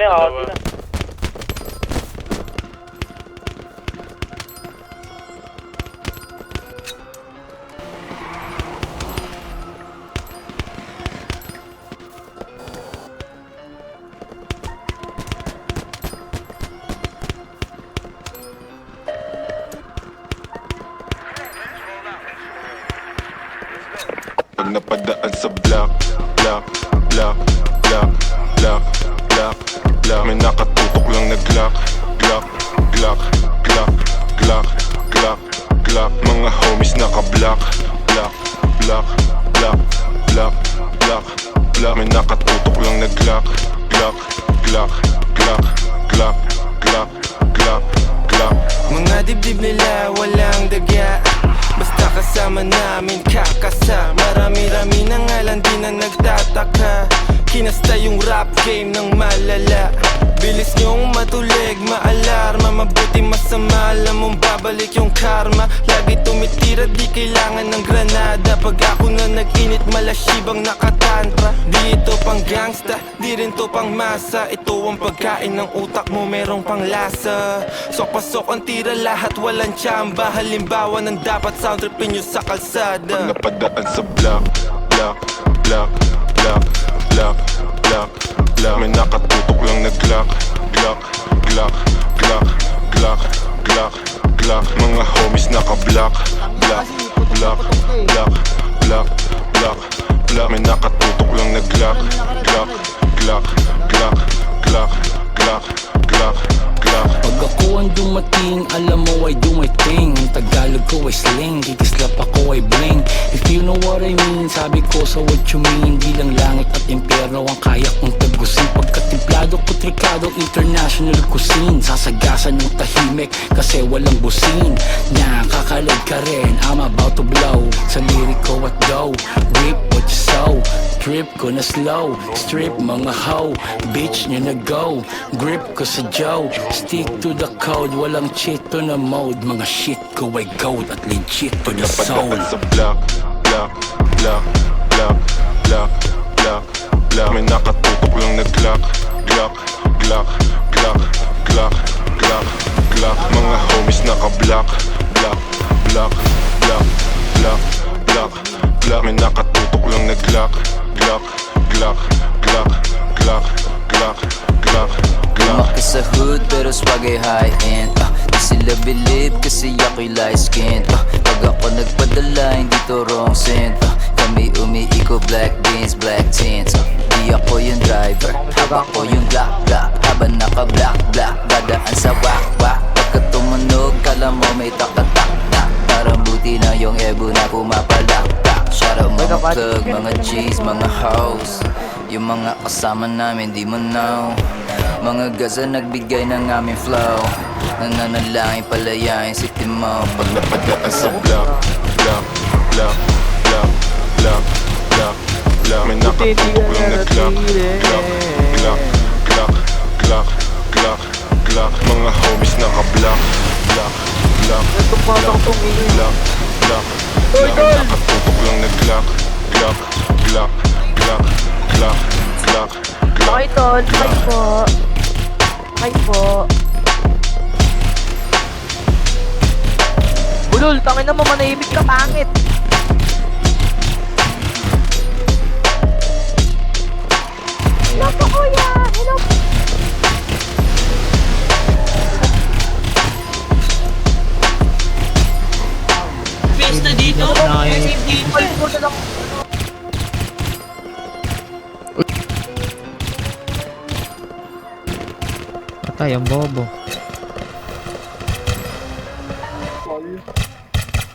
na yan, kakauti na. Pag napadaan sa block, block, block, block, block, block, block. May nakatutok lang na Glock, Glock, Glock, Glock, Glock, Glock, Glock. Mga homies naka-block, block, block, block, block, block, block. May nakatutok lang na Glock, Glock, Glock, Glock, Glock, Glock, Glock, Glock. Mga dibdib nila walang dagya, basta kasama namin kakasa. Marami-rami na nga lang di na nagtataka. Kinasta yung rap game ng malala. Bilis nyong matulig, maalarma. Mabuti masama, alam mong babalik yung karma. Lagi tumitira, di kailangan ng granada. Pag ako na nag-init, malasibang nakatantra. Di ito pang gangsta, di rin to pang masa. Ito ang pagkain ng utak mo, merong pang lasa. Sok-pasok ang tira, lahat walang tsamba. Halimbawa ng dapat sound tripin nyo sa kalsada. Pag napadaan sa block, block, block, block, block, block, block. May nakatutok lang na Glock, Glock, Glock, Glock, Glock, Glock, Glock. Mga homies naka-block, block, block, block, block, block, block. May nakatutok lang na Glock, Glock, Glock, Glock, Glock, Glock, Glock, Glock. Pag ako ang dumating, alam mo ay do my thing. Ang Tagalog ko ay sling, kikislap ako ay bling. If you know what I mean, sabi ko sa what you mean. Di lang langit at impyerno ang kaya kong tagusin. Pagkatimplado ko trikado, international cuisine. Sasagasan ng tahimik kasi walang busin. Nakakalag ka rin, I'm about to blow. Sa lirik ko at go, rip what you sow. Trip ko na slow, strip mga hoe. Bitch nyo na go, grip ko sa Joe. Stick to the code, walang cheat to na mode. Mga shit ko ay gold at legit to the soul. Napadaan sa block, block, block, block, block, block, block. May nakatutok lang na Glock, Glock, Glock, Glock, Glock, Glock, Glock. Mga homies naka-block, block, block, block, block, block, block. May nakatutok lang na Glock, Glock, Glock, Glock, Glock, Glock, Glock, Glock. Lumaki sa hood pero swag ay high-end. Di sila believe kasi ako'y light-skinned. Pag ako nagpadala hindi to wrong scent. Kami umiiko black beans, black tints. Di ako yung driver, habang ko yung black black. Habang naka-black black, dadaan sa wak-wak. Pagka tumunog, kala mo may takatak-tak. Parang buti na yung ebo na pumapalaktak. Shout out mga plug, mga G's, mga hoes. Yung mga kasama namin di mo know. Mga gaza nagbigay ng aming flow. Nananalangin palayain si Timo. Pag napadaan sa block, block, block, block, block, block, block. May nakatutok lang na Glock, Glock, Glock, Glock, Glock, Glock, Glock. Mga homies naka-block, block, block, block, block, block. May nakatutok lang na Glock, Glock, Glock, Glock, Glock, Glock, Glock. Okay, tol. Hi po. Hi po. Bulol, tangin na mo, manahimik ka, pangit. Hello po, kuya. Hello po. Pesta dito. Safe dito. Patay ang bobo.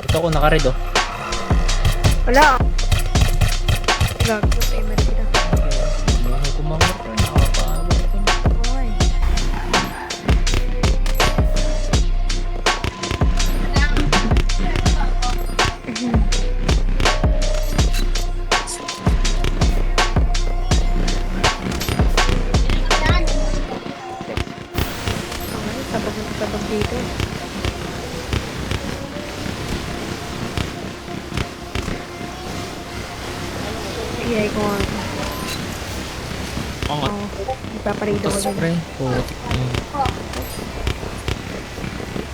Ito ako naka-red oh. Wala. Gago, timer kita. Buhay kumamor ko. Nakapano ko. Okay. Sabag dito. Iyay ko nga. Oo nga. Ipaparade ako Tapos dun. pre, putik na yun.